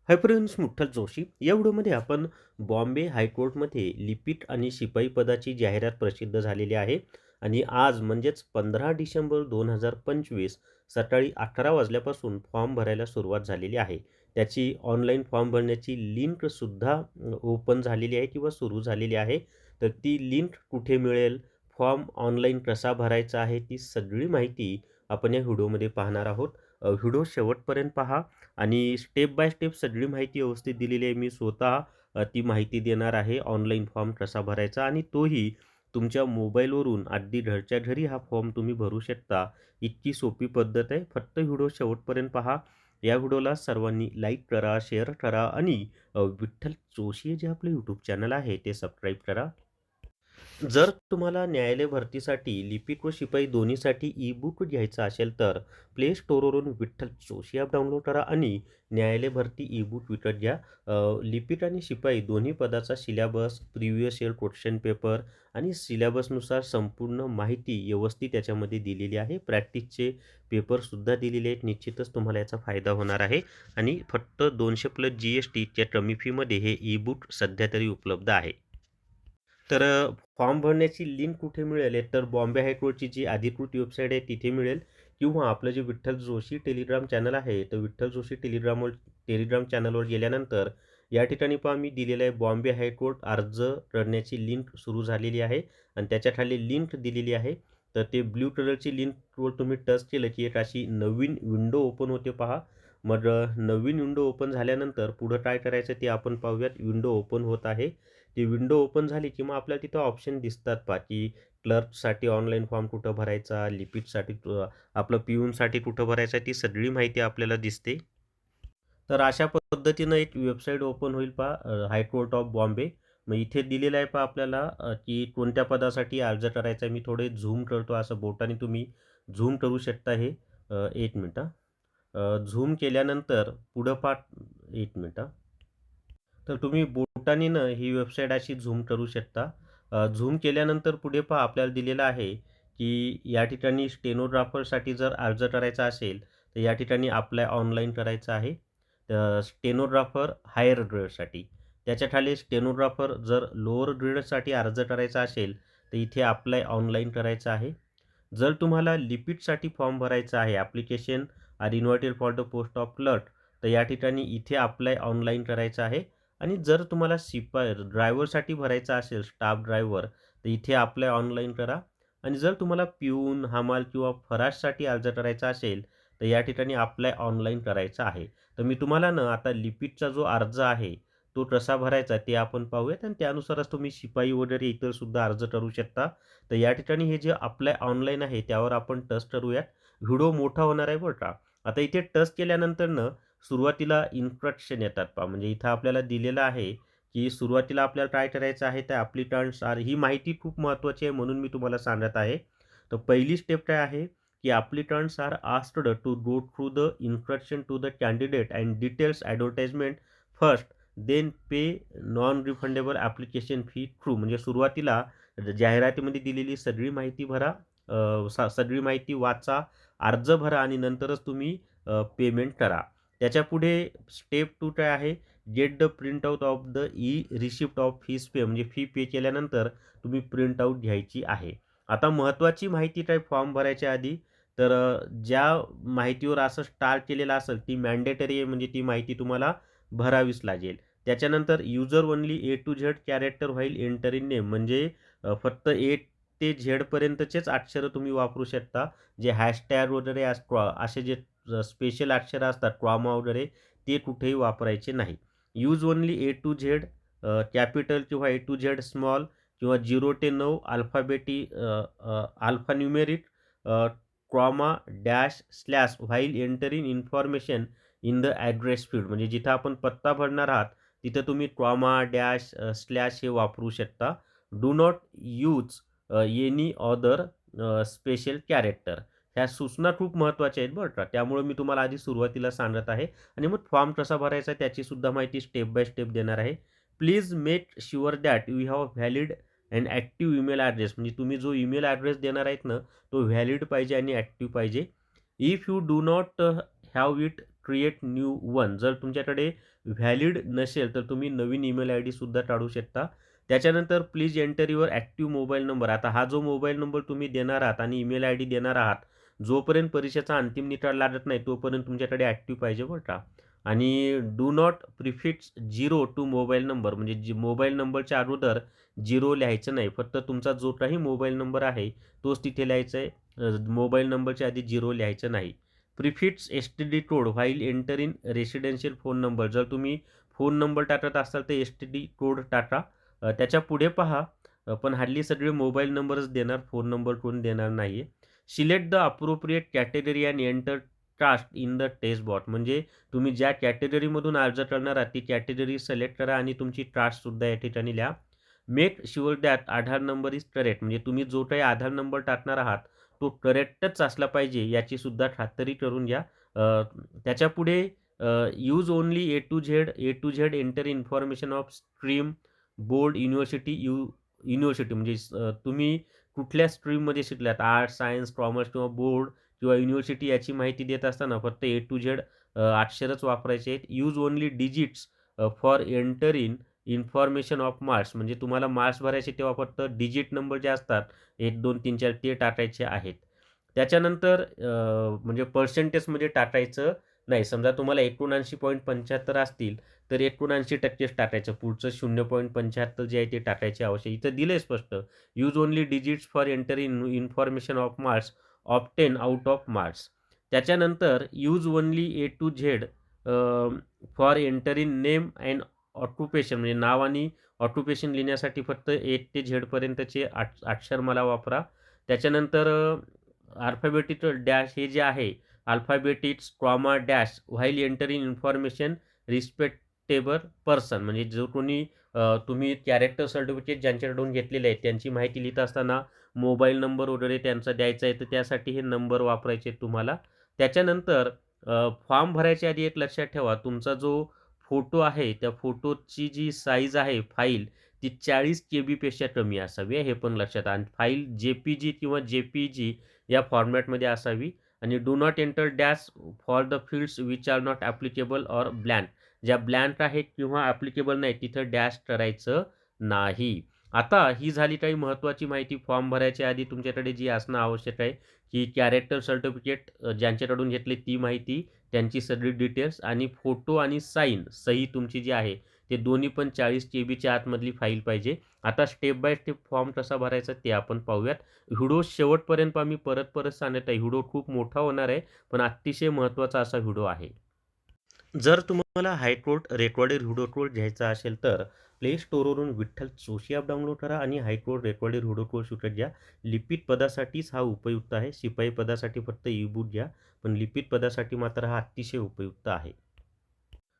Hi friends, मुठ्ठल Joshi. या व्हिडिओमध्ये आपण बॉम्बे हायकोर्टमध्ये लिपिक आणि शिपाई पदाची जाहिरात प्रसिद्ध झालेली आहे आणि आज म्हणजेच 15 डिसेंबर 2025 सकाळी 11 वाजल्यापासून फॉर्म भरायला सुरुवात झालेली आहे. त्याची ऑनलाईन फॉर्म भरण्याची लिंकसुद्धा ओपन झालेली आहे किंवा सुरू झालेली आहे. तर ती लिंक कुठे मिळेल, फॉर्म ऑनलाईन कसा भरायचा आहे, ती सगळी माहिती आपण या व्हिडिओमध्ये पाहणार आहोत. व्हिडिओ शेवटपर्यंत पहा आणि स्टेप बाय स्टेप सगळी माहिती व्यवस्थित दिलेली आहे. मी स्वतः ती माहिती देणार आहे. ऑनलाईन फॉर्म कसा भरायचा आणि तोही तुमच्या मोबाईलवरून अगदी घरच्या घरी हा फॉर्म तुम्ही भरू शकता. इतकी सोपी पद्धत आहे. फक्त व्हिडिओ शेवटपर्यंत पहा. या व्हिडिओला सर्वांनी लाईक करा, शेअर करा आणि विठ्ठल जोशी जे आपलं यूट्यूब चॅनल आहे ते सबस्क्राईब करा. जर तुम्हाला न्यायालय भरतीसाठी लिपिक व शिपाई दोन्हीसाठी ई बुक घ्यायचा असेल तर प्ले स्टोअरवरून विठ्ठल जोशी ॲप डाउनलोड करा आणि न्यायालय भरती ई बुक विकत घ्या. लिपिक आणि शिपाई दोन्ही पदाचा syllabus, previous year question paper आणि सिलेबसनुसार संपूर्ण माहिती व्यवस्थित याच्यामध्ये दिलेली आहे. प्रॅक्टिसचे पेपरसुद्धा दिलेले आहेत. निश्चितच तुम्हाला याचा फायदा होणार आहे आणि फक्त 200+ GSTच्या कमी फीमध्ये हे ई बुक सध्या तरी उपलब्ध आहे. तर फॉर्म भरण्याची लिंक कुठे मिळेल आहे तर बॉम्बे हायकोर्टची जी अधिकृत वेबसाईट आहे तिथे मिळेल किंवा आपलं जे विठ्ठल जोशी टेलिग्राम चॅनल आहे तर विठ्ठल जोशी टेलिग्राम चॅनलवर गेल्यानंतर या ठिकाणी पहा मी दिलेलं आहे बॉम्बे हायकोर्ट अर्ज करण्याची लिंक सुरू झालेली आहे आणि त्याच्या खाली लिंक दिलेली आहे. तर ते ब्ल्यू कलरची लिंकवर तुम्ही टच केलं की एक अशी नवीन विंडो ओपन होते पहा. मग नवीन विंडो ओपन झाल्यानंतर पुढं काय करायचं ते आपण पाहूयात. विंडो ओपन होत आहे. ती विंडो ओपन झाली की मग आपल्याला तिथं ऑप्शन दिसतात पहा की क्लर्कसाठी ऑनलाईन फॉर्म कुठं भरायचा, लिपिकसाठी आपलं पिऊनसाठी कुठं भरायचा, ती सगळी माहिती आपल्याला दिसते. तर अशा पद्धतीनं एक वेबसाईट ओपन होईल पहा हायकोर्ट ऑफ बॉम्बे. मग इथे दिलेलं आहे पहा आपल्याला की कोणत्या पदासाठी अर्ज करायचा आहे. मी थोडे झूम करतो, असं बोटाने तुम्ही झूम करू शकता हे. 1 मिनिट झूम केल्यानंतर पुढं पहा. 1 मिनिट तर तुम्ही बोटानीनं ही वेबसाईट अशी झूम करू शकता. झूम केल्यानंतर पुढे पहा आपल्याला दिलेलं आहे, की या ठिकाणी स्टेनोग्राफरसाठी जर अर्ज करायचा असेल, तर या ठिकाणी अप्लाय ऑनलाईन करायचं आहे. स्टेनोग्राफर हायर ग्रेडसाठी. त्याच्या खाली स्टेनोग्राफर जर लोअर ग्रेडसाठी अर्ज करायचा असेल, तर इथे अप्लाय ऑनलाईन करायचं आहे. जर तुम्हाला लिपिकसाठी फॉर्म भरायचा आहे, application are invited for the post of clerk, तर या ठिकाणी इथे अप्लाय ऑनलाईन करायचं आहे. आणि जर तुम्हाला ड्रायव्हरसाठी भरायचा असेल, स्टाफ ड्रायव्हर, तर इथे अप्लाय ऑनलाईन करा. आणि जर तुम्हाला पिऊन, हमाल किंवा फराशसाठी अर्ज करायचा असेल, तर या ठिकाणी अप्लाय ऑनलाईन करायचा आहे. तर मी तुम्हाला ना आता लिपिकचा जो अर्ज आहे, तो कसा भरायचा ते आपण पाहूयात आणि त्यानुसारच तुम्ही शिपाई वगैरे इतरसुद्धा अर्ज करू शकता. तर या ठिकाणी हे जे अप्लाय ऑनलाईन आहे, त्यावर आपण टच करूयात. व्हिडिओ मोठा होणार आहे बरं का. आता इथे टच केल्यानंतर सुरुवातीला इन्स्ट्रक्शन येतात पहा. म्हणजे इथं आपल्याला दिलेलं आहे, की सुरुवातीला आपल्याला काय करायचं आहे, तर ॲप्लिकंट्स आर ही माहिती खूप महत्त्वाची आहे म्हणून मी तुम्हाला सांगत आहे. तर पहिली स्टेप काय आहे, की applicants are asked to go through the instruction to the candidate and details advertisement first, then pay non refundable application fee through. म्हणजे सुरुवातीला जाहिरातीमध्ये दिलेली सगळी माहिती भरा, सगळी माहिती वाचा, अर्ज भरा आणि नंतरच तुम्ही पेमेंट करा. त्याच्यापुढे स्टेप 2 काय आहे, get the print out of the e receipt of fees pay. म्हणजे फी पे केल्यानंतर तुम्ही प्रिंट आउट घ्यायची आहे. आता महत्त्वाची माहिती काय फॉर्म भरायच्या आधी, तर ज्या माहितीवर असं स्टार केलेलं असेल ती मॅन्डेटरी आहे, म्हणजे ती माहिती तुम्हाला भरावीच लागेल. त्याच्यानंतर user only A to Z character while entering name. म्हणजे फक्त ए ते झेडपर्यंतचेच अक्षरं तुम्ही वापरू शकता. जे हॅशटॅग वगैरे असे जे स्पेशल अक्षरं असतात, कॉमा वगैरे, ते कुठेही वापरायचे नाही. Use only A to Z capital किंवा ए टू झेड स्मॉल किंवा 0 ते 9 alphanumeric comma dash slash while entering information in the address field. म्हणजे जिथं आपण पत्ता भरणार आहात तिथं तुम्ही कॉमा डॅश स्लॅश हे वापरू शकता. Do not use any other special character. ह्या सूचना खूप महत्त्वाच्या आहेत बरं का. त्यामुळे मी तुम्हाला आधी सुरुवातीला सांगत आहे आणि मग फॉर्म कसा भरायचा त्याचीसुद्धा माहिती स्टेप बाय स्टेप देणार आहे. Please make sure that you have valid and active email address. म्हणजे तुम्ही जो ईमेल ॲड्रेस देणार आहेत ना, तो व्हॅलिड पाहिजे आणि ॲक्टिव्ह पाहिजे. If you do not have it create new one. जर तुमच्याकडे व्हॅलिड नसेल तर तुम्ही नवीन ईमेल आय डीसुद्धा काढू शकता. त्याच्यानंतर please enter your active mobile number. आता हा जो मोबाईल नंबर तुम्ही देणार आहात आणि ईमेल आय डी देणार आहात, जोपर्यंत परीक्षेचा अंतिम निकाल लागत नाही तोपर्यंत तुमच्याकडे ॲक्टिव्ह पाहिजे बरं का. आणि do not prefix 0 to mobile number, म्हणजे मोबाईल नंबरच्या अगोदर 0 लिहायचं नाही. फक्त तुमचा जो काही मोबाईल नंबर आहे तोच तिथे लिहायचा आहे. मोबाईल नंबरच्या आधी 0 लिहायचं नाही. Prefix STD code while entering residential phone number. जर तुम्ही फोन नंबर टाकत असाल तर एस-टी-डी कोड टाका. त्याच्या पुढे पहा, पण हल्ली सगळे मोबाईल नंबरच देणार, फोन नंबर कोण देणार नाही आहे. Select the appropriate category and enter caste in the text बॉट. म्हणजे तुम्ही ज्या कॅटेगरीमधून अर्ज करणार आहात ती कॅटेगरी सिलेक्ट करा आणि तुमची कास्टसुद्धा या ठिकाणी लिहा. Make sure that Aadhaar number is correct. म्हणजे तुम्ही जो काही आधार नंबर टाकणार आहात तो करेक्टच असला पाहिजे याची सुद्धा खात्री करून घ्या. त्याच्यापुढे use only A to Z enter information of stream, board, university, university. म्हणजे तुम्ही कुठल्या स्ट्रीममध्ये शिकलात, आर्ट्स, सायन्स, कॉमर्स किंवा बोर्ड किंवा युनिव्हर्सिटी याची माहिती देत असताना फक्त ए टू झेड अक्षरच वापरायचे आहेत. Use only digits for enter information of marks. म्हणजे तुम्हाला मार्क्स भरायचे तेव्हा फक्त डिजिट नंबर जे असतात 1, 2, 3, 4 ते टाकायचे आहेत. त्याच्यानंतर म्हणजे पर्सेंटेजमध्ये टाकायचं नाही. समजा तुम्हाला 79.75 असतील तर 79%च टाकायचं. पुढचं 0.75 जे आहे ते टाकायचे आवश्यक. इथं दिलंय स्पष्ट. Use only digits for entering information of marks obtain out of marks. त्याच्यानंतर use only A to Z for entering name and occupation. म्हणजे नाव आणि ऑक्युपेशन लिहिण्यासाठी फक्त ए ते झेडपर्यंतचे अक्षर मला वापरा. त्याच्यानंतर अल्फाबेटिक डॅश हे जे आहे, alphabetics comma dash while entering information respectable person. म्हणजे जो कोणी तुम्ही कॅरेक्टर सर्टिफिकेट ज्यांच्याकडून घेतलेले आहेत त्यांची माहिती लिहित असताना मोबाईल नंबर वगैरे त्यांचा द्यायचा आहे, तर त्यासाठी हे नंबर वापरायचे आहेत तुम्हाला. त्याच्यानंतर फॉर्म भरायच्या आधी एक लक्षात ठेवा, तुमचा जो फोटो आहे त्या फोटोची जी साईज आहे फाईल ती 40 केबीपेक्षा कमी असावी हे पण लक्षात. आणि फाईल JPG किंवा JPG या फॉर्मॅटमध्ये असावी. आणि do not enter dash for the fields which are not applicable or blank. ज्या ब्लँक आहेत किंवा ॲप्लिकेबल नाही तिथं डॅश करायचं नाही. आता ही झाली काही महत्त्वाची माहिती. फॉर्म भरायच्या आधी तुमच्याकडे जी असणं आवश्यक आहे की कॅरेक्टर सर्टिफिकेट ज्यांच्याकडून घेतले ती माहिती, त्यांची सगळी डिटेल्स आणि फोटो आणि सही तुमची जी आहे ते दोन्ही पण 40 केबीच्या आतमधली फाईल पाहिजे. आता स्टेप बाय स्टेप फॉर्म कसा भरायचा ते आपण पाहूयात. व्हिडिओ शेवटपर्यंत आम्ही परत सांगत आहे. व्हिडिओ खूप मोठा होणार आहे पण अतिशय महत्त्वाचा असा व्हिडिओ आहे. जर तुम्हाला हायकोर्ट रेकॉर्डेड व्हिडिओ कोर्स घ्यायचा असेल तर प्ले स्टोअरवरून विठ्ठल जोशी ॲप डाउनलोड करा आणि हायकोर्ट रेकॉर्डेड व्हिडिओ कोर्स विकत घ्या. लिपिक पदासाठीच हा उपयुक्त आहे. शिपाई पदासाठी फक्त ई-बुक घ्या, पण लिपिक पदासाठी मात्र हा अतिशय उपयुक्त आहे.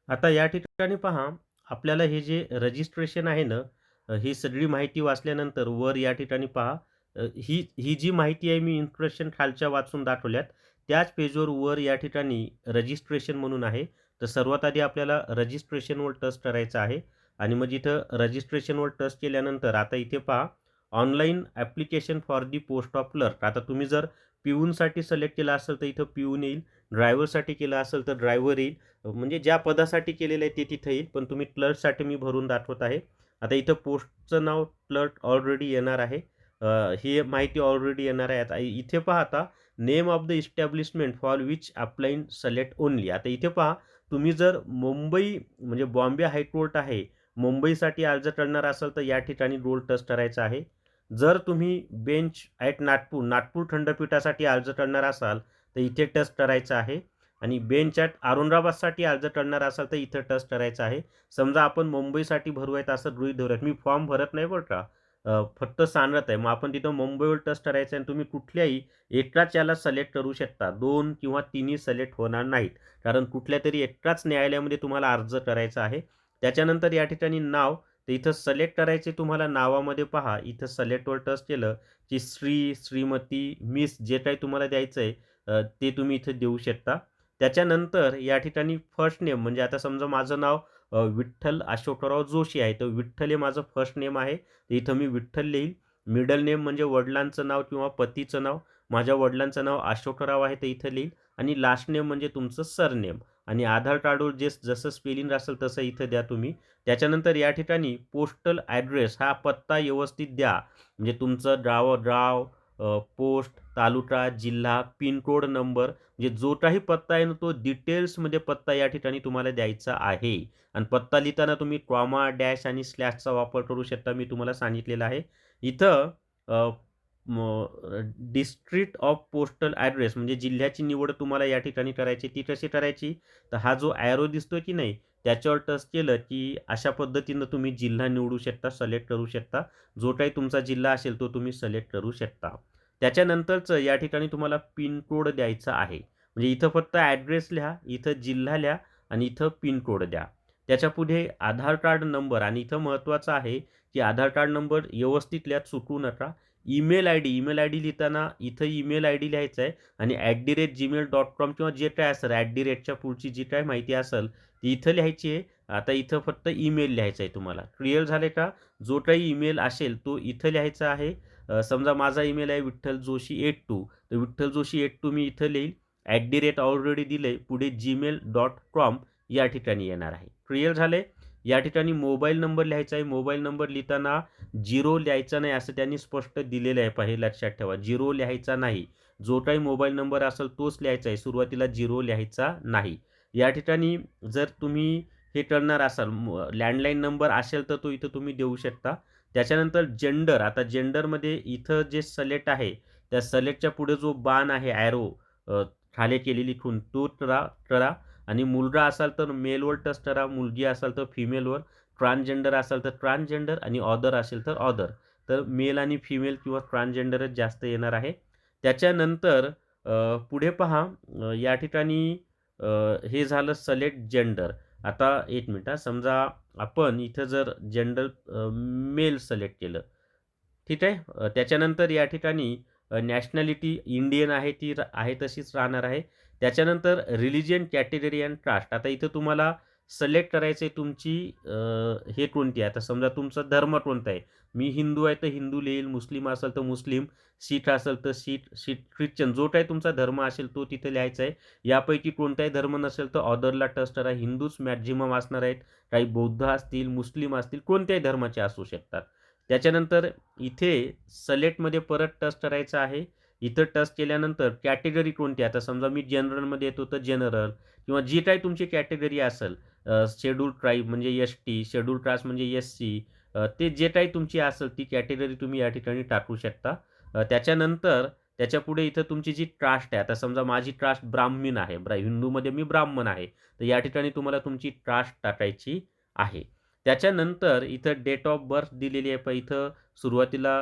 आता या ठिकाणी पहा, आपल्याला हे जे रजिस्ट्रेशन आहे ना, ही सगळी माहिती वाचल्यानंतर वर या ठिकाणी पहा, ही ही जी माहिती आहे मी इन्स्ट्रक्शन खालच्या वाचून दाखवल्यात त्याच पेजवर वर या ठिकाणी रजिस्ट्रेशन म्हणून आहे. तर सर्वात आधी आपल्याला रजिस्ट्रेशनवर टच करायचं आहे आणि मग इथं रजिस्ट्रेशनवर टच केल्यानंतर आता इथे पहा, online application for the post of clerk. आता तुम्ही जर पिऊनसाठी सिलेक्ट केलं असेल तर इथं पिऊन येईल, ड्रायव्हरसाठी केलं असेल तर ड्रायव्हर येईल. म्हणजे ज्या पदासाठी केलेलं आहे ते तिथं येईल, पण तुम्ही क्लर्कसाठी मी भरून दाखवत आहे. आता इथं पोस्टचं नाव क्लर्क ऑलरेडी येणार आहे. ही माहिती ऑलरेडी येणार आहे. आता इथे पहा, आता name of the establishment for which applying select only. आता इथे पहा, तुम्ही जर मुंबई म्हणजे बॉम्बे हायकोर्ट आहे मुंबईसाठी अर्ज करणार असाल तर या ठिकाणी रोल टच करायचा आहे. जर तुम्ही बेंच ॲट नागपूर खंडपीठासाठी अर्ज करणार असाल तर इथे टच करायचं आहे. आणि बेंच ॲट औरंगाबादसाठी अर्ज करणार असाल तर इथं टच करायचं आहे. समजा आपण मुंबईसाठी भरवायचं असं गृहीत धरूयात, मी फॉर्म भरत नाही बरं का, फक्त सांगत आहे. मग आपण तिथं मुंबईवर टच करायचं आहे आणि तुम्ही कुठल्याही एकाच याला सिलेक्ट करू शकता. 2 किंवा 3ही सिलेक्ट होणार नाहीत, कारण कुठल्यातरी एकाच न्यायालयामध्ये तुम्हाला अर्ज करायचा आहे. त्याच्यानंतर या ठिकाणी नाव, तर इथं सिलेक्ट करायचे तुम्हाला. नावामध्ये पहा, इथं सिलेक्टवर टच केलं की श्री, श्रीमती, मिस जे काही तुम्हाला द्यायचं आहे ते तुम्ही इथं देऊ शकता. त्याच्यानंतर या ठिकाणी फर्स्ट नेम, म्हणजे आता समजा माझं नाव विठ्ठल अशोकराव जोशी आहे, तर विठ्ठल हे माझं फर्स्ट नेम आहे, तर इथं मी विठ्ठल लिहील. मिडल नेम म्हणजे वडिलांचं नाव किंवा पतीचं नाव. माझ्या वडिलांचं नाव अशोकराव आहे तर इथं लिहील. आणि लास्ट नेम म्हणजे तुमचं सरनेम. आणि आधार कार्डवर जसं स्पेलिंग असेल तसं इथं द्या तुम्ही. त्याच्यानंतर या ठिकाणी पोस्टल ॲड्रेस हा पत्ता व्यवस्थित द्या. म्हणजे तुमचं गाव, पोस्ट, तालुका, जिल्हा, पिनकोड नंबर म्हणजे जो काही पत्ता आहे ना, तो डिटेल्समध्ये पत्ता या ठिकाणी तुम्हाला द्यायचा आहे. आणि पत्ता लिहिताना तुम्ही कॉमा, डॅश आणि स्लॅशचा वापर करू शकता. मी तुम्हाला सांगितलेलं आहे. इथं डिस्ट्रिक्ट ऑफ पोस्टल ॲड्रेस म्हणजे जिल्ह्याची निवड तुम्हाला या ठिकाणी करायची. ती कशी करायची? तर हा जो ॲरो दिसतोय की नाही, त्याच्यावर टच केलं की अशा पद्धतीनं तुम्ही जिल्हा निवडू शकता, सिलेक्ट करू शकता. जो काही तुमचा जिल्हा असेल तो तुम्ही सिलेक्ट करू शकता. त्याच्यानंतरचं या ठिकाणी तुम्हाला पिनकोड द्यायचा आहे. म्हणजे इथं फक्त ॲड्रेस लिहा, इथं जिल्हा लिहा आणि इथं पिनकोड द्या. त्याच्यापुढे आधार कार्ड नंबर आणि इथं महत्त्वाचं आहे, की आधार कार्ड नंबर व्यवस्थित लिहा, चुकवू नका. ईमेल आयडी लिहिताना इथं ईमेल आयडी लिहायचा आहे आणि @gmail.com किंवा जे काय असेल @च्या पुढची जी काही माहिती असेल ती इथं लिहायची आहे. आता इथं फक्त ईमेल लिहायचा आहे तुम्हाला. क्लिअर झाले का? जो काही ईमेल असेल तो इथं लिहायचा आहे. समजा माझा ईमेल आहे विठ्ठलजोशी82 तर विठ्ठलजोशी82 मी इथं लिहील. ऑलरेडी दिलंय. पुढे gmail.com या ठिकाणी येणार आहे. क्लिअर झालंय? या ठिकाणी मोबाईल नंबर लिहायचा आहे. मोबाईल नंबर लिहिताना 0 लिहायचा नाही असं त्यांनी स्पष्ट दिलेलं आहे पहा, हे लक्षात ठेवा. 0 लिहायचा नाही. जो काही मोबाईल नंबर असेल तोच लिहायचा आहे. सुरुवातीला 0 लिहायचा नाही. या ठिकाणी जर तुम्ही हे करणार असाल लँडलाईन नंबर असेल तर तो इथं तुम्ही देऊ शकता. त्याच्यानंतर जेंडर आता जेंडरमध्ये इथं जे सिलेक्ट आहे, त्या सिलेक्टच्या पुढे जो बाण आहे ॲरो खाली केलेली खूण तो करा आणि मुलगा असाल तर मेलवर टच करा, मुलगी असाल तर फिमेलवर, ट्रान्सजेंडर असाल तर ट्रान्सजेंडर आणि ऑदर असेल तर ऑदर. तर मेल आणि फिमेल किंवा ट्रान्सजेंडरच जास्त येणार आहे. त्याच्यानंतर पुढे पहा या ठिकाणी हे झालं सिलेक्ट जेंडर. आता 1 मिनिट समजा आपण इथं जर जेंडर मेल सिलेक्ट केलं. ठीक आहे. त्याच्यानंतर या ठिकाणी नॅशनॅलिटी इंडियन आहे ती आहे तशीच राहणार आहे. त्याच्यानंतर रिलिजियन, कॅटेगरी अँड कास्ट. आता इथं तुम्हाला सिलेक्ट करायचं आहे तुमची हे कोणती आहे. आता समजा तुमचा धर्म कोणता आहे. मी हिंदू आहे तर हिंदू लिहील, मुस्लिम असेल तर मुस्लिम, शीख असेल तर शीख, ख्रिश्चन जो काही तुमचा धर्म असेल तो तिथे लिहायचा आहे. यापैकी कोणताही धर्म नसेल तर ऑदरला टच करा. हिंदूच मॅक्झिमम असणार आहेत. काही बौद्ध असतील, मुस्लिम असतील, कोणत्याही धर्माचे असू शकतात. त्याच्यानंतर इथे सिलेक्टमध्ये परत टच करायचं आहे. इथं टच केल्यानंतर कॅटेगरी कोणती आता समजा मी जनरलमध्ये येतो तर जनरल किंवा जी काही तुमची कॅटेगरी असेल शेड्यूल ट्राईब म्हणजे एस-टी, शेड्यूल कास्ट म्हणजे एस-सी ते जे काही तुमची असेल ती कॅटेगरी तुम्ही या ठिकाणी टाकू शकता. त्याच्यानंतर त्याच्यापुढे इथं तुमची जी कास्ट आहे आता समजा माझी कास्ट ब्राह्मण आहे. हिंदूमध्ये मी ब्राह्मण आहे. तर या ठिकाणी तुम्हाला तुमची कास्ट टाकायची आहे. त्याच्यानंतर इथं डेट ऑफ बर्थ दिलेली आहे. इथं सुरुवातीला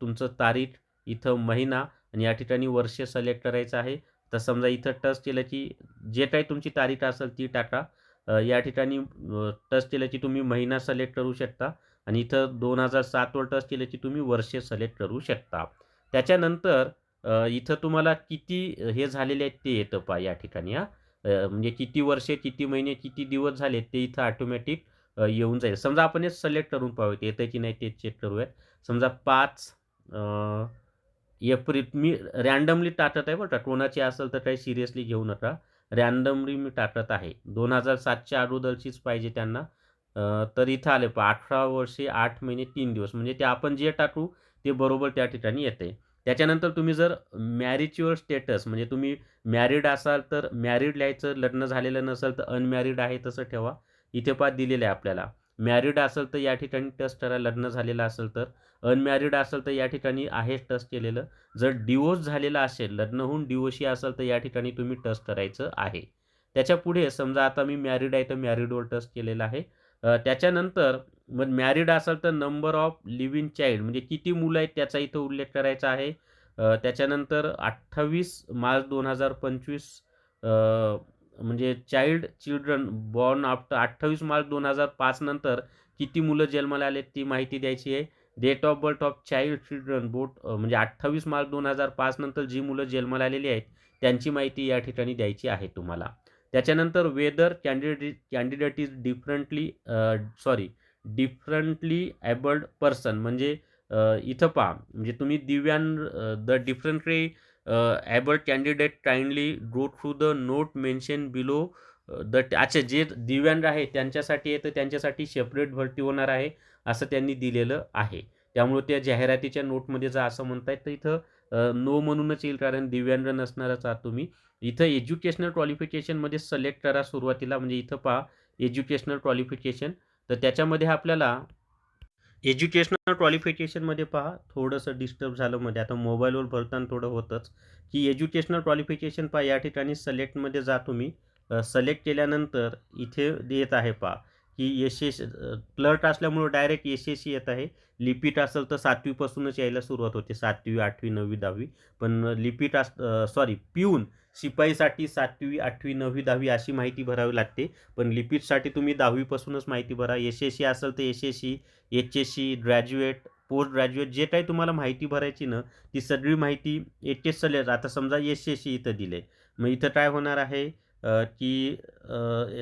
तुमचं तारीख, इथं महिना आणि या ठिकाणी वर्ष सिलेक्ट करायचं आहे. तर समजा इथं टच केलं की जे काही तुमची तारीख असेल ती टाका. या ठिकाणी टच केलं की तुम्ही महिना सिलेक्ट करू शकता आणि इथं 2007 वर टच केलं की तुम्ही वर्ष सिलेक्ट करू शकता. त्याच्यानंतर इथं तुम्हाला किती हे झालेले आहेत ते येतं पहा या ठिकाणी हां. म्हणजे किती वर्षे, किती महिने, किती दिवस झाले ते इथं ऑटोमॅटिक येऊन जाईल. समजा आपण हे सिलेक्ट करून पाहूयात येतंय की नाही ते चेक करूयात. समजा 5 एप्रिल मी रँडमली टाकत आहे बरं का. कोणाची असेल तर काही सिरियसली घेऊ नका. रँडमली मी टाकत आहे. 2007च्या अगोदरचीच पाहिजे त्यांना. तर इथं आले पहा 18 वर्षे 8 महिने 3 दिवस म्हणजे ते आपण जे टाकू ते बरोबर त्या ठिकाणी येतंय. त्याच्यानंतर तुम्ही जर मॅरिच्युअल स्टेटस म्हणजे तुम्ही मॅरिड असाल तर मॅरिड लिहायचं, लग्न झालेलं नसेल तर अनमॅरिड आहे तसं ठेवा. इथे पहा दिलेलं आहे आपल्याला. मॅरिड असेल तर या ठिकाणी टच करा, लग्न झालेलं असेल तर. अनमॅरिड असेल तर या ठिकाणी आहे टच केलेलं. जर डिव्होर्स झालेला असेल, लग्न होऊन डिव्होर्सी असेल तर या ठिकाणी तुम्ही टच करायचं आहे. त्याच्यापुढे समजा आता मी मॅरिड आहे तर मॅरिडवर टच केलेलं आहे. त्याच्यानंतर मग मॅरिड असाल तर नंबर ऑफ लिव्हिंग चाइल्ड म्हणजे किती मुलं आहेत त्याचा इथं उल्लेख करायचा आहे. त्याच्यानंतर 28 मार्च 2025 म्हणजे चिल्ड्रन बॉर्न आफ्टर 28 मार्च 2005 नंतर किती मुलं जन्माला आलेत ती माहिती द्यायची आहे. Date of birth of child children म्हणजे 28 मार्च 2005 नंतर जी मुलं जन्माला आलेली आहेत त्यांची माहिती या ठिकाणी द्यायची आहे तुम्हाला. त्याच्यानंतर whether candidate is differently abled person म्हणजे इथं पहा म्हणजे तुम्ही the differently abled candidate kindly go through the note mentioned below अच्छा, जे दिव्यांग आहे त्यांच्यासाठी आहे, तर त्यांच्यासाठी सेपरेट भरती होणार आहे, असं त्यांनी दिलेलं आहे. त्यामुळे त्या जाहिरातीच्या नोटमध्ये जर असं म्हणतायत, तर इथं नो म्हणूनच येईल, कारण दिव्यांग नसणारच आहात तुम्ही. इथं एज्युकेशनल क्वालिफिकेशनमध्ये सिलेक्ट करा सुरुवातीला. म्हणजे इथं पहा एज्युकेशनल क्वालिफिकेशन, तर त्याच्यामध्ये आपल्याला एज्युकेशनल क्वालिफिकेशनमध्ये पहा थोडंसं डिस्टर्ब झालं मध्ये. आता मोबाईलवर भरताना थोडं होतंच, की एज्युकेशनल क्वालिफिकेशन पहा या ठिकाणी सिलेक्टमध्ये जा तुम्ही. सिलेक्ट केल्यानंतर इथे येत आहे पहा, की क्लर्क असल्यामुळं डायरेक्ट एस-एस-सी येत आहे. लिपिक असेल तर 7वी पासूनच यायला सुरुवात होते. 7वी, 8वी, 9वी, 10वी. पण सॉरी पिऊन शिपाईसाठी 7वी, 8वी, 9वी, 10वी अशी माहिती भरावी लागते. पण लिपिकसाठी तुम्ही 10वी पासूनच माहिती भरा. एस-एस-सी असेल तर SSC, H-S-C, graduate, post graduate जे काही तुम्हाला माहिती भरायची ना, ती सगळी माहिती एच-एस सिलेक्ट. आता समजा एस-एस-सी इथं दिले. मग इथं काय होणार आहे, की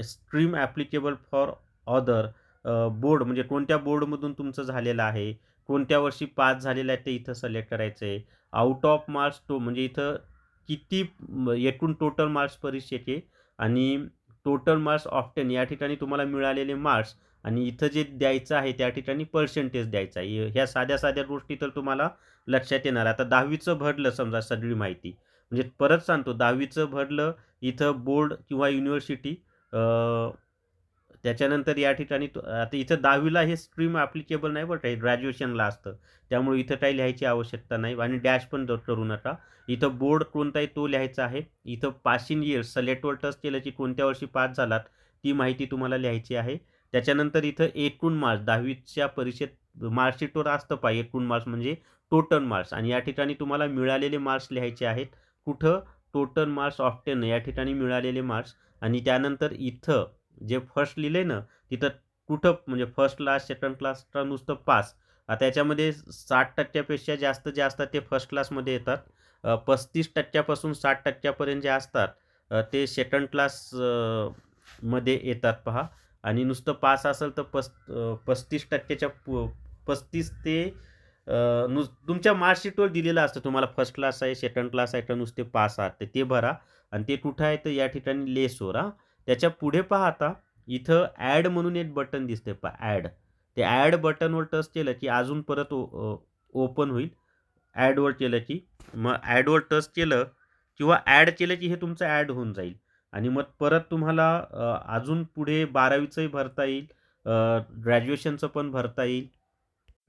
stream applicable for other board, म्हणजे कोणत्या बोर्डमधून तुमचं झालेलं आहे, कोणत्या वर्षी पास झालेलं आहे ते इथं सिलेक्ट करायचं आहे. आउट ऑफ मार्क्स तो म्हणजे इथं किती एकूण टोटल मार्क्स परीक्षेचे आणि टोटल मार्क्स ऑफ 10 या ठिकाणी तुम्हाला मिळालेले मार्क्स आणि इथं जे द्यायचं आहे त्या ठिकाणी पर्सेंटेज द्यायचा आहे. ह्या साध्या-साध्या गोष्टी तर तुम्हाला लक्षात येणार. आता 10वीचं भरलं समजा सगळी माहिती. म्हणजे परत सांगतो 10वीचं भरलं, इथं बोर्ड किंवा युनिव्हर्सिटी, त्याच्यानंतर या ठिकाणी आता इथं 10वीला हे स्ट्रीम ॲप्लिकेबल नाही बरं का, हे ग्रॅज्युएशनला असतं. त्यामुळे इथं काही लिहायची आवश्यकता नाही आणि डॅश पण करू नका. इथं बोर्ड कोणता आहे तो लिहायचा आहे. इथं पासिंग इयर सिलेक्टवर टच केलं की कोणत्या वर्षी पास झालात ती माहिती तुम्हाला लिहायची आहे. त्याच्यानंतर इथं एकूण मार्क्स 10वीच्या परीक्षेत मार्कशीटवर असतं पहा एकूण मार्क्स म्हणजे टोटल मार्क्स आणि या ठिकाणी तुम्हाला मिळालेले मार्क्स लिहायचे आहेत. कुठं? टोटल मार्क्स ऑफ 10 या ठिकाणी मिळालेले मार्क्स आणि त्यानंतर इथं जे फर्स्ट लिहिलंय ना, तिथं कुठं म्हणजे फर्स्ट क्लास, सेकंड क्लासचं नुसतं पास. आता याच्यामध्ये 60% पेक्षा जास्त जे असतात ते फर्स्ट क्लासमध्ये येतात. 35% पासून 60% पर्यंत जे असतात ते सेकंड क्लास मध्ये येतात पहा आणि नुसतं पास असेल तर 35%च्या 35 ते तुमच्या मार्कशीटवर दिलेलं असतं तुम्हाला फर्स्ट क्लास आहे, सेकंड क्लास आहे का नुसते पास आहात, तर ते भरा आणि ते कुठं आहे तर या ठिकाणी लेसवर हां. त्याच्या पुढे पहा आता इथं ॲड म्हणून एक बटन दिसतंय पहा ॲड. ते ॲड बटनवर टच केलं की अजून परत ओपन होईल. ॲडवर केलं की मग ॲडवर टच केलं किंवा ॲड केलं की हे तुमचं ॲड होऊन जाईल आणि मग परत तुम्हाला अजून पुढे 12वीचंही भरता येईल, ग्रॅज्युएशनचं पण भरता येईल.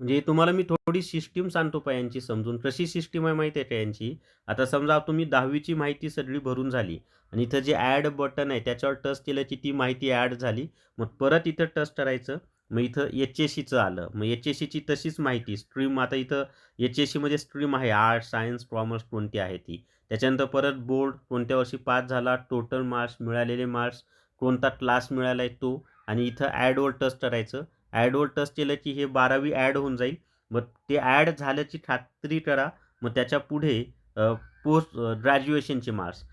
म्हणजे तुम्हाला मी थोडी सिस्टम सांगतो पहा यांची समजून. कशी सिस्टम आहे माहिती आहे का यांची? आता समजा तुम्ही 10वीची माहिती सगळी भरून झाली आणि इथं जे ॲड बटन आहे त्याच्यावर टच केलं की ती माहिती ॲड झाली. मग परत इथं टच करायचं. मग इथं एच-एस-सीचं आलं. मग एच-एस-सीची तशीच माहिती स्ट्रीम आता इथं एच-एस-सीमध्ये स्ट्रीम आहे आर्ट्स, सायन्स, कॉमर्स कोणती आहे ती. त्याच्यानंतर परत बोर्ड, कोणत्या वर्षी पास झाला, टोटल मार्क्स, मिळालेले मार्क्स, कोणता क्लास मिळाला आहे तो आणि इथं ॲडवर टच करायचं. ॲडवर टच केलं की हे 12वी ॲड होऊन जाईल. मग ते ॲड झाल्याची खात्री करा. मग त्याच्या पुढे पोस्ट ग्रॅज्युएशनचे मार्क्स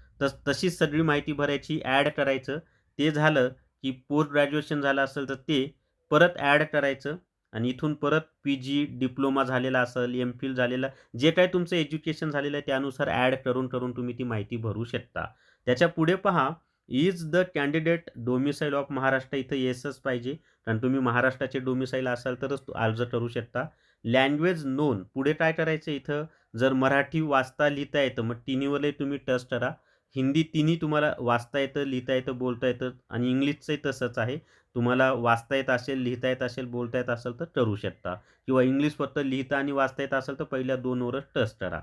तशीच सगळी माहिती भरायची, ॲड करायचं. ते झालं की पोस्ट ग्रॅज्युएशन झालं असेल तर ते परत ॲड करायचं आणि इथून परत पी-जी, डिप्लोमा झालेला असेल, एम-फिल झालेला जे काही तुमचं एज्युकेशन झालेलं आहे त्यानुसार ॲड करून तुम्ही ती माहिती भरू शकता. त्याच्या पुढे पहा, is the candidate domicile of Maharashtra इथं येसच पाहिजे. कारण तुम्ही महाराष्ट्राचे डोमिसाईल असाल तरच अर्ज करू शकता. लँग्वेज नोन पुढे काय करायचं इथं जर मराठी वाचता लिहिता येतं मग तिन्हीवरही तुम्ही टच करा. हिंदी तिन्ही तुम्हाला वाचता येतं, लिहिता येतं, बोलता येतं आणि इंग्लिशचंही तसंच आहे. तुम्हाला वाचता येत असेल, लिहिता येत असेल, बोलता येत असेल तर करू शकता किंवा इंग्लिश फक्त लिहिता आणि वाचता येत असेल तर पहिल्या 2वरच टच करा.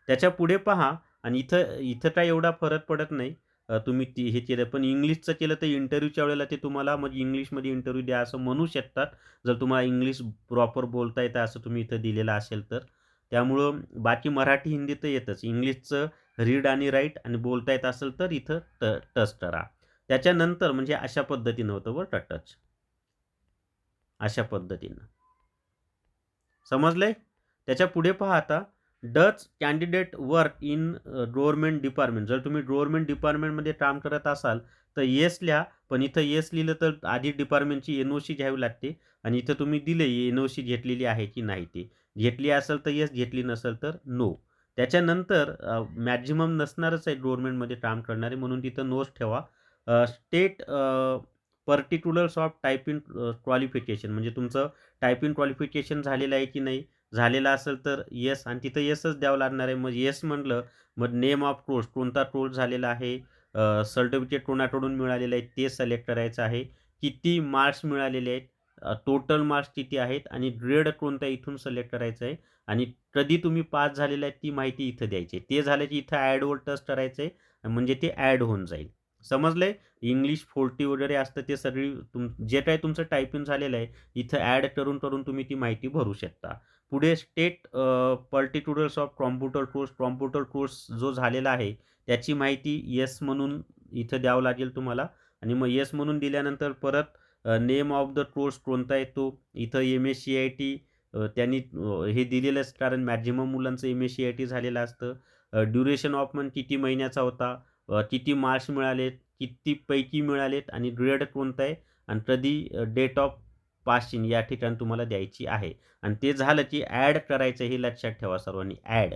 त्याच्या पुढे पहा आणि इथं इथं काय एवढा फरक पडत नाही. तुम्ही हे केलं पण इंग्लिशचं केलं तर इंटरव्ह्यूच्या वेळेला ते तुम्हाला मग इंग्लिशमध्ये इंटरव्ह्यू द्या असं म्हणू शकतात. जर तुम्हाला इंग्लिश प्रॉपर बोलता येतं असं तुम्ही इथं दिलेलं असेल तर. त्यामुळं बाकी मराठी, हिंदी तर येतच. इंग्लिशचं रीड आणि राईट आणि बोलता येत असेल तर इथं टच करा. त्याच्यानंतर म्हणजे अशा पद्धतीनं होतं बरं का टच. अशा पद्धतीनं. समजलंय? त्याच्या पुढे पहा आता Dutch candidate work in government department. जर तुम्ही गव्हर्नमेंट डिपार्टमेंटमध्ये काम करत असाल तर येस लिहा. पण इथं येस लिहिलं तर आधी डिपार्टमेंटची एन-ओ-सी घ्यावी लागते आणि इथं तुम्ही दिले एन-ओ-सी घेतलेली आहे की नाही ते. घेतली असेल तर येस, घेतली नसेल तर नो. त्याच्यानंतर मॅक्सिमम नसणारच आहे गव्हर्नमेंटमध्ये काम करणारे म्हणून तिथं नोच ठेवा. State particulars of typing qualification, म्हणजे तुमचं टायपिंग क्वालिफिकेशन झालेलं आहे की नाही. झालेलं असेल तर येस, आणि तिथं येसच द्यावं लागणार आहे. मग येस म्हटलं, मग नेम ऑफ कोर्स, कोणता कोर्स झालेला आहे, सर्टिफिकेट कोणाकडून मिळालेलं आहे ते सिलेक्ट करायचं आहे. किती मार्क्स मिळालेले आहेत, टोटल मार्क्स किती आहेत, आणि ग्रेड कोणता इथून सिलेक्ट करायचं आहे, आणि कधी तुम्ही पास झालेला आहे ती माहिती इथं द्यायची आहे. ते झालं की इथं ॲडवर टच करायचं आहे, म्हणजे ते ॲड होऊन जाईल. समजलंय? इंग्लिश 40 वगैरे असतं ते सगळी जे काही तुमचं टायपिंग झालेलं आहे, इथं ॲड करून तुम्ही ती माहिती भरू शकता. पुढे state particulars of computer course जो झालेला आहे, त्याची माहिती येस म्हणून इथं द्यावं लागेल तुम्हाला. आणि मग येस म्हणून दिल्यानंतर परत नेम ऑफ द कोर्स कोणता आहे तो. इथं एम-एस-सी-आय-टी त्यांनी हे दिलेलंच, कारण मॅक्सिमम मुलांचं एम-एस-सी-आय-टी झालेलं असतं. ड्युरेशन ऑफ मंथ किती महिन्याचा होता, किती मार्क्स मिळालेत, किती पैकी मिळालेत, आणि ग्रेड कोणता आहे, आणि कधी डेट ऑफ पासिंग या ठिकाणी तुम्हाला द्यायची आहे. आणि ते झालं की ॲड करायचं, हे लक्षात ठेवा सर्वांनी, ॲड.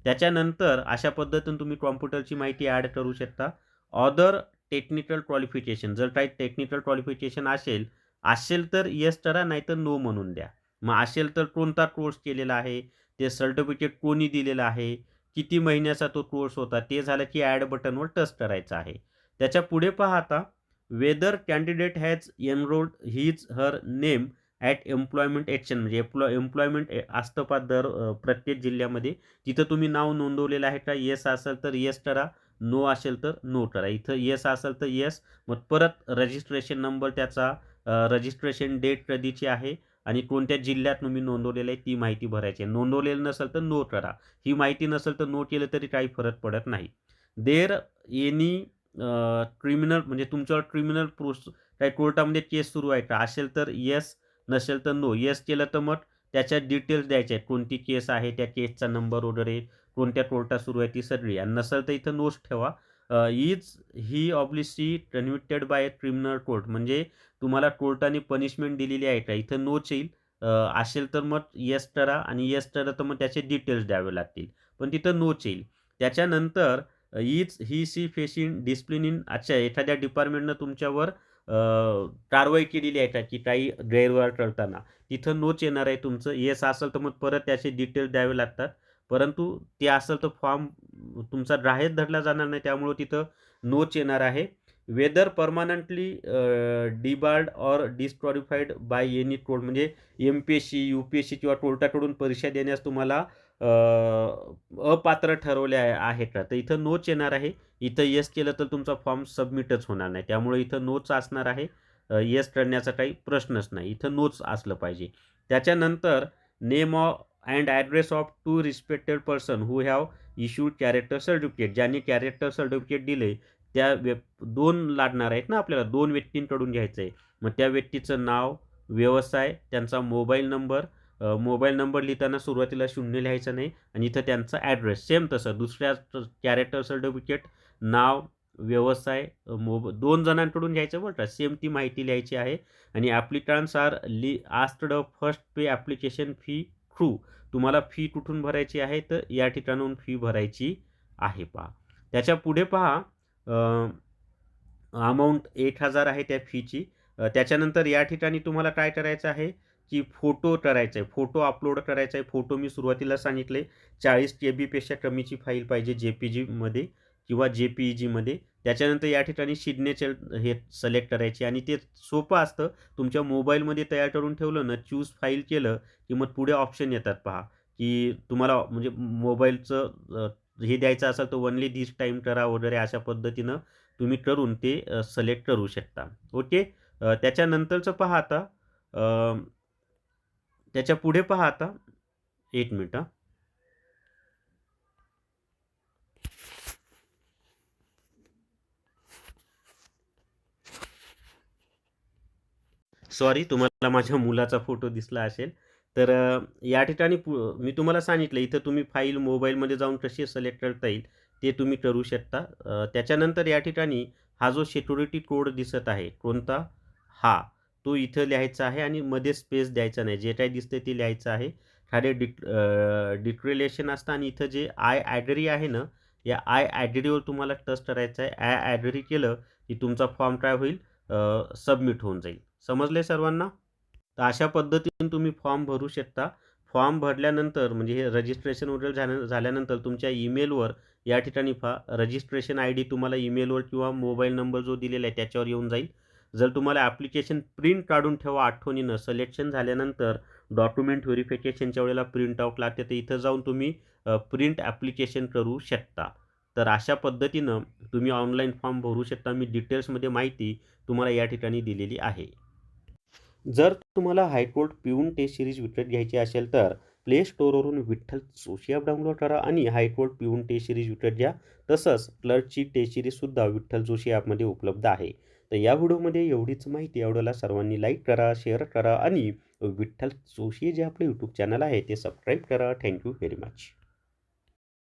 त्याच्यानंतर अशा पद्धतीने तुम्ही कॉम्प्युटरची माहिती ॲड करू शकता. ऑदर टेक्निकल क्वालिफिकेशन, जर काही टेक्निकल क्वालिफिकेशन असेल असेल तर येस करा, नाहीतर नो म्हणून द्या. मग असेल तर कोणता कोर्स केलेला आहे, ते सर्टिफिकेट कोणी दिलेलं आहे, किती महिन्याचा तो कोर्स होता, ते झालं की ॲड बटनवर टच करायचं आहे. त्याच्या पुढे पहा आता, whether candidate has enrolled his her name at employment exchange, म्हणजे एम्प्लॉयमेंट असतं पहा दर प्रत्येक जिल्ह्यामध्ये. तिथं तुम्ही नाव नोंदवलेलं आहे का? येस असेल तर येस करा, नो असेल तर नो करा. इथं येस असेल तर येस, मग परत रजिस्ट्रेशन नंबर त्याचा, रजिस्ट्रेशन डेट कधीची आहे, आणि कोणत्या जिल्ह्यात तुम्ही नोंदवलेलं आहे ती माहिती भरायची आहे. नोंदवलेलं नसेल तर नो करा. ही माहिती नसेल तर नो केलं तरी काही फरक पडत नाही. देअर एनी क्रिमिनल, म्हणजे तुमच्यावर क्रिमिनल काही कोर्टामध्ये केस सुरू आहे का? असेल तर येस, नसेल तर नो. येस केलं तर मग त्याच्यात डिटेल्स द्यायचे आहेत. कोणती केस आहे, त्या केसचा नंबर वगैरे, कोणत्या कोर्टात सुरू आहे ती सगळी, आणि नसेल तर इथं नोच ठेवा. Is he obviously convicted by criminal court, म्हणजे तुम्हाला कोर्टाने पनिशमेंट दिलेली आहे का? इथं नोच येईल. असेल तर मग येस करा, आणि येस करा तर मग त्याचे डिटेल्स द्यावे लागतील. पण तिथं नोच येईल. त्याच्यानंतर is he sea facing discipline in, अच्छा, एखाद्या डिपार्टमेंटनं तुमच्यावर कारवाई केलेली आहे का, की काही गैरव्यवहार करताना, तिथं नोच येणार आहे तुमचं. येस असेल तर मग परत त्याचे डिटेल्स द्यावे लागतात. परंतु ते असेल तर फॉर्म तुमचा ग्राह्यच धरला जाणार नाही, त्यामुळं तिथं नोच येणार आहे. Whether permanently debarred or disqualified by any court, म्हणजे एम-पी-एस-सी, यू-पी-एस-सी किंवा कोर्टाकडून परीक्षा देण्यास तुम्हाला अपात्र ठरवले आहे का? तर इथं नोच येणार आहे. इथं येस केलं तर तुमचा फॉर्म सबमिटच होणार नाही. त्यामुळे इथं नोच असणार आहे. येस करण्याचा काही प्रश्नच नाही. इथं नोच असलं पाहिजे. त्याच्यानंतर name of and address of 2 respected person who have issued character certificate, ज्यांनी कॅरेक्टर सर्टिफिकेट दिले त्या 2 लागणार आहेत ना आपल्याला, 2 व्यक्तींकडून घ्यायचं आहे. मग त्या व्यक्तीचं नाव, व्यवसाय, त्यांचा मोबाईल नंबर. मोबाईल नंबर लिहिताना सुरुवातीला 0 लिहायचं नाही, आणि इथं त्यांचा ॲड्रेस सेम तसं दुसऱ्या कॅरेक्टर सर्टिफिकेट, नाव, व्यवसाय, 2 जणांकडून घ्यायचं बरं का. सेम ती माहिती लिहायची आहे. आणि applicants are asked first pay application fee through, तुम्हाला फी कुठून भरायची आहे, तर या ठिकाणाहून फी भरायची आहे पहा. त्याच्या पुढे पहा, अमाउंट 1,000 आहे त्या फीची. त्याच्यानंतर या ठिकाणी तुम्हाला काय करायचं आहे, की फोटो करायचा आहे. फोटो अपलोड करायचा आहे. फोटो मी सुरुवातीला सांगितले 40 केबीपेक्षा कमीची फाईल पाहिजे, जे-पी-जीमध्ये किंवा जे-पी-ई-जीमध्ये. त्याच्यानंतर या ठिकाणी सिग्नेचर हे सिलेक्ट करायची, आणि ते सोपं असतं. तुमच्या मोबाईलमध्ये तयार करून ठेवलं ना, चूज फाईल केलं, की मग पुढे ऑप्शन येतात पहा, की तुम्हाला म्हणजे मोबाईलचं हे द्यायचं असेल तर ओन्ली धिस टाईम करा वगैरे, अशा पद्धतीनं तुम्ही करून ते सिलेक्ट करू शकता. ओके. त्याच्यानंतरचं पहा आता, अ, त्याच्या पुढे पहा आता, 1 मिनिट हां. सॉरी, तुम्हाला माझ्या मुलाचा फोटो दिसला असेल. तर या ठिकाणी मी तुम्हाला सांगितलं इथं तुम्ही फाईल मोबाईलमध्ये जाऊन कशी सिलेक्ट करता येईल ते तुम्ही करू शकता. त्याच्यानंतर या ठिकाणी हा जो सिक्युरिटी कोड दिसत आहे कोणता, हा, तो इथं लिहायचा आहे, आणि मध्ये स्पेस द्यायचा नाही. जे काही दिसतंय ते लिहायचं आहे. खाली डिक्लेरेशन असतं, आणि इथं जे आय ॲग्री आहे ना, या आय ॲग्रीवर तुम्हाला टच करायचं आहे. आय ॲग्री केलं की तुमचा फॉर्म काय होईल, सबमिट होऊन जाईल. समजले सर्वांना? तर अशा पद्धतीने तुम्ही फॉर्म भरू शकता. फॉर्म भरल्यानंतर म्हणजे हे रजिस्ट्रेशन वगैरे झाल्यानंतर तुमच्या ईमेलवर या ठिकाणी रजिस्ट्रेशन आयडी तुम्हाला ईमेलवर किंवा मोबाईल नंबर जो दिलेला आहे त्याच्यावर येऊन जाईल. जर तुम्हाला ॲप्लिकेशन प्रिंट काढून ठेवा आठवणीनं, सिलेक्शन झाल्यानंतर डॉक्युमेंट व्हेरिफिकेशनच्या वेळेला प्रिंट आउट लागते, तर इथं जाऊन तुम्ही प्रिंट ॲप्लिकेशन करू शकता. तर अशा पद्धतीनं तुम्ही ऑनलाईन फॉर्म भरू शकता. मी डिटेल्समध्ये माहिती तुम्हाला या ठिकाणी दिलेली आहे. जर तुम्हाला हायकोर्ट पिऊन टेस्ट सिरीज विकत घ्यायची असेल तर प्ले स्टोअरवरून विठ्ठल जोशी ॲप डाउनलोड करा आणि हायकोर्ट पिऊन टेस्ट सिरीज विकत घ्या. तसंच क्लर्कची टेस्ट सिरीजसुद्धा विठ्ठल जोशी ॲपमध्ये उपलब्ध आहे. तर या व्हिडिओमध्ये एवढीच माहिती आवडला सर्वांनी लाईक करा, शेअर करा आणि विठ्ठल जोशी जे आपलं यूट्यूब चॅनल आहे ते सबस्क्राईब करा. Thank you very much.